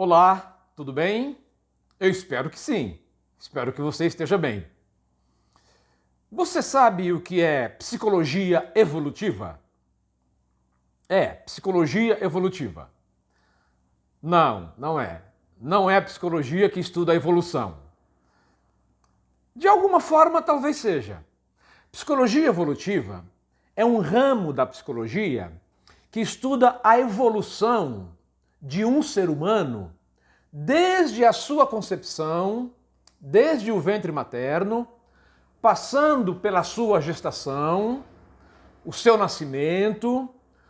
Olá, tudo bem? Eu espero que sim. Espero que você esteja bem. Você sabe o que é psicologia evolutiva? Psicologia evolutiva. Não é. Não é a psicologia que estuda a evolução. De alguma forma, talvez seja. Psicologia evolutiva é um ramo da psicologia que estuda a evolução de um ser humano desde a sua concepção, desde o ventre materno, passando pela sua gestação, o seu nascimento,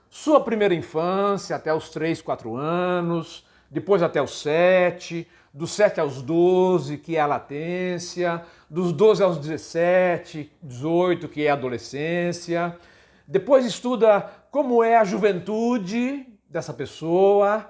sua primeira infância até os 3, 4 anos, depois até os 7, dos 7 aos 12, que é a latência, dos 12 aos 17, 18, que é a adolescência. Depois estuda como é a juventude dessa pessoa,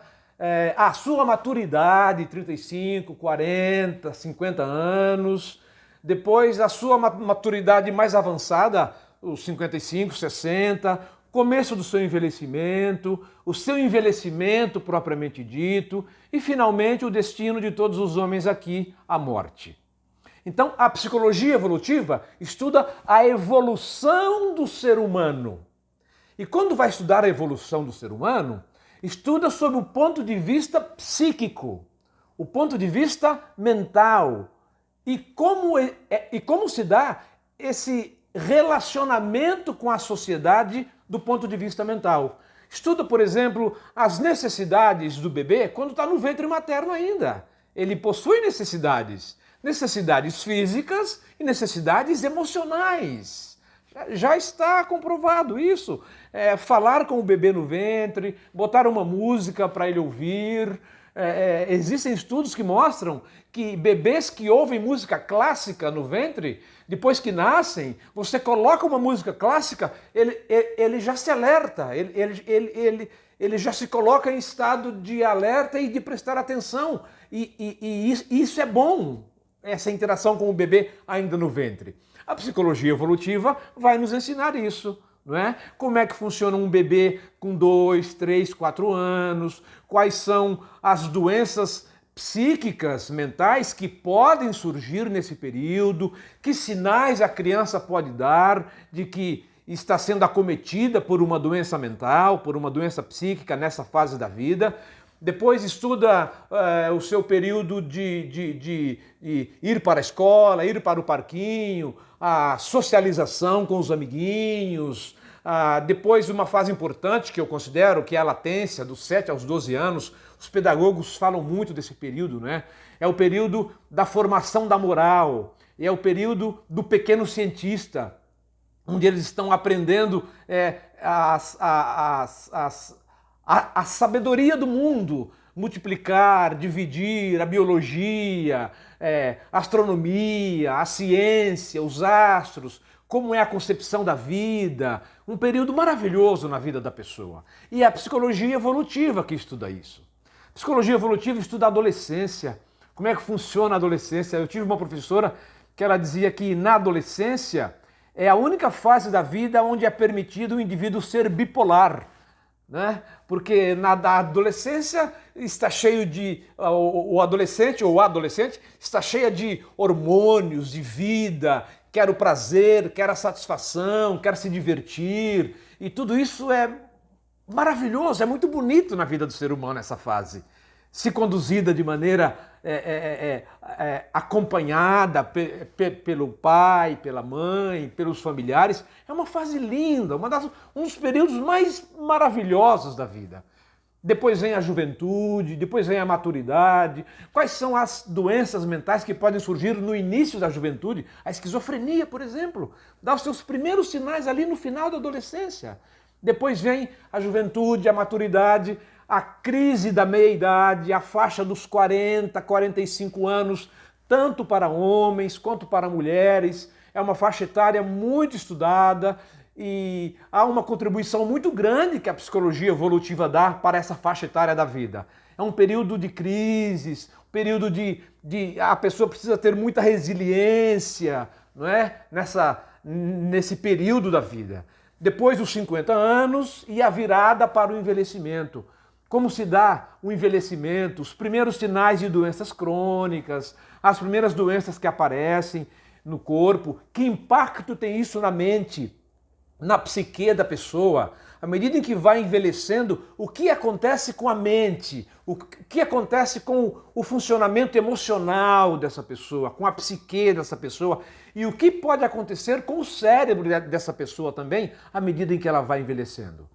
a sua maturidade, 35, 40, 50 anos. Depois a sua maturidade mais avançada, os 55, 60, começo do seu envelhecimento, o seu envelhecimento propriamente dito e, finalmente, o destino de todos os homens aqui, a morte. Então, a psicologia evolutiva estuda a evolução do ser humano. E quando vai estudar a evolução do ser humano, estuda sob o ponto de vista psíquico, o ponto de vista mental, e como se dá esse relacionamento com a sociedade do ponto de vista mental. Estuda, por exemplo, as necessidades do bebê quando está no ventre materno ainda. Ele possui necessidades físicas e necessidades emocionais. Já está comprovado isso. Falar com o bebê no ventre, botar uma música para ele ouvir. Existem estudos que mostram que bebês que ouvem música clássica no ventre, depois que nascem, você coloca uma música clássica, ele já se alerta, ele já se coloca em estado de alerta e de prestar atenção. E isso é bom, essa interação com o bebê ainda no ventre. A psicologia evolutiva vai nos ensinar isso. Não é? Como é que funciona um bebê com 2, 3, 4 anos, quais são as doenças psíquicas, mentais que podem surgir nesse período, que sinais a criança pode dar de que está sendo acometida por uma doença mental, por uma doença psíquica nessa fase da vida. Depois estuda o seu período de ir para a escola, ir para o parquinho, a socialização com os amiguinhos. Depois uma fase importante que eu considero, que é a latência, dos 7 aos 12 anos. Os pedagogos falam muito desse período, né? É o período da formação da moral, é o período do pequeno cientista, onde eles estão aprendendo a sabedoria do mundo, multiplicar, dividir, a biologia, a astronomia, a ciência, os astros, como é a concepção da vida, um período maravilhoso na vida da pessoa. E é a psicologia evolutiva que estuda isso. A psicologia evolutiva estuda a adolescência, como é que funciona a adolescência. Eu tive uma professora que ela dizia que na adolescência é a única fase da vida onde é permitido o indivíduo ser bipolar. Né? Porque na adolescência está cheio de... O adolescente ou a adolescente está cheia de hormônios, de vida, quer o prazer, quer a satisfação, quer se divertir. E tudo isso é maravilhoso, é muito bonito na vida do ser humano essa fase. Se conduzida de maneira acompanhada pelo pai, pela mãe, pelos familiares. É uma fase linda, um dos períodos mais maravilhosos da vida. Depois vem a juventude, depois vem a maturidade. Quais são as doenças mentais que podem surgir no início da juventude? A esquizofrenia, por exemplo, dá os seus primeiros sinais ali no final da adolescência. Depois vem a juventude, a maturidade, a crise da meia-idade, a faixa dos 40, 45 anos, tanto para homens quanto para mulheres. É uma faixa etária muito estudada e há uma contribuição muito grande que a psicologia evolutiva dá para essa faixa etária da vida. É um período de crises, um período a pessoa precisa ter muita resiliência, não é? Nesse período da vida. Depois dos 50 anos e a virada para o envelhecimento. como se dá o envelhecimento, os primeiros sinais de doenças crônicas, as primeiras doenças que aparecem no corpo, que impacto tem isso na mente, na psique da pessoa. À medida em que vai envelhecendo, o que acontece com a mente? O que acontece com o funcionamento emocional dessa pessoa, com a psique dessa pessoa? E o que pode acontecer com o cérebro dessa pessoa também, à medida em que ela vai envelhecendo?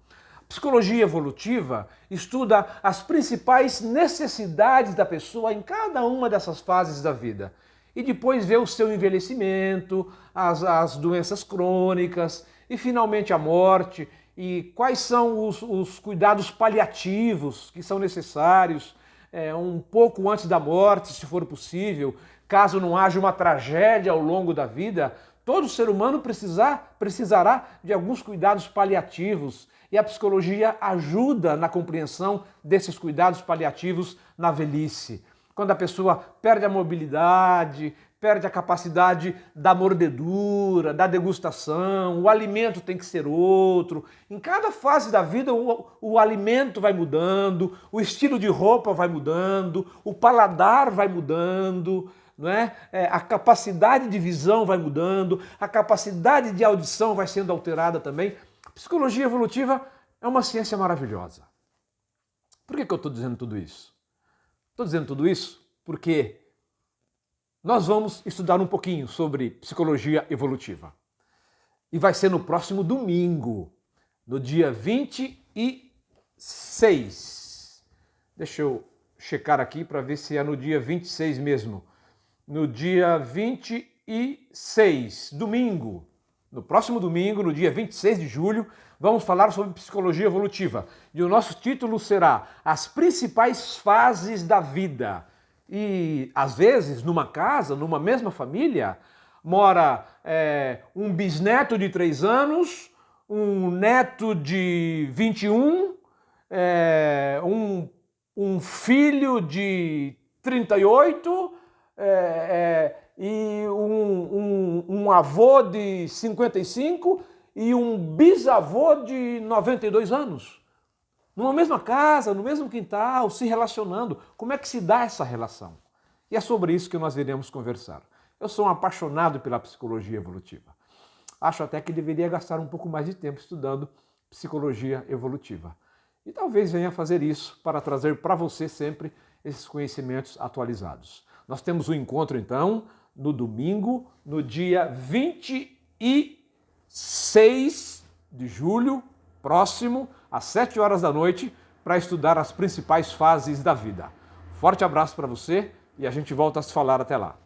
Psicologia evolutiva estuda as principais necessidades da pessoa em cada uma dessas fases da vida. E depois vê o seu envelhecimento, as doenças crônicas e finalmente a morte. E quais são os cuidados paliativos que são necessários um pouco antes da morte, se for possível, caso não haja uma tragédia ao longo da vida. Todo ser humano precisará de alguns cuidados paliativos e a psicologia ajuda na compreensão desses cuidados paliativos na velhice. Quando a pessoa perde a mobilidade, perde a capacidade da mordedura, da degustação, o alimento tem que ser outro. Em cada fase da vida o alimento vai mudando, o estilo de roupa vai mudando, o paladar vai mudando, não é? A capacidade de visão vai mudando, a capacidade de audição vai sendo alterada também. Psicologia evolutiva é uma ciência maravilhosa. Por que eu estou dizendo tudo isso? Estou dizendo tudo isso porque nós vamos estudar um pouquinho sobre psicologia evolutiva. E vai ser no próximo domingo, no dia 26. Deixa eu checar aqui para ver se é no dia 26 mesmo. No dia 26, domingo. No próximo domingo, no dia 26 de julho, vamos falar sobre psicologia evolutiva. E o nosso título será As Principais Fases da Vida. E, às vezes, numa casa, numa mesma família, mora um bisneto de 3 anos, um neto de 21, um filho de 38, e um avô de 55 e um bisavô de 92 anos. Numa mesma casa, no mesmo quintal, se relacionando. Como é que se dá essa relação? E é sobre isso que nós iremos conversar. Eu sou um apaixonado pela psicologia evolutiva. Acho até que deveria gastar um pouco mais de tempo estudando psicologia evolutiva. E talvez venha fazer isso para trazer para você sempre esses conhecimentos atualizados. Nós temos um encontro, então, no domingo, no dia 26 de julho, próximo, às 7 horas da noite, para estudar as principais fases da vida. Forte abraço para você e a gente volta a se falar até lá.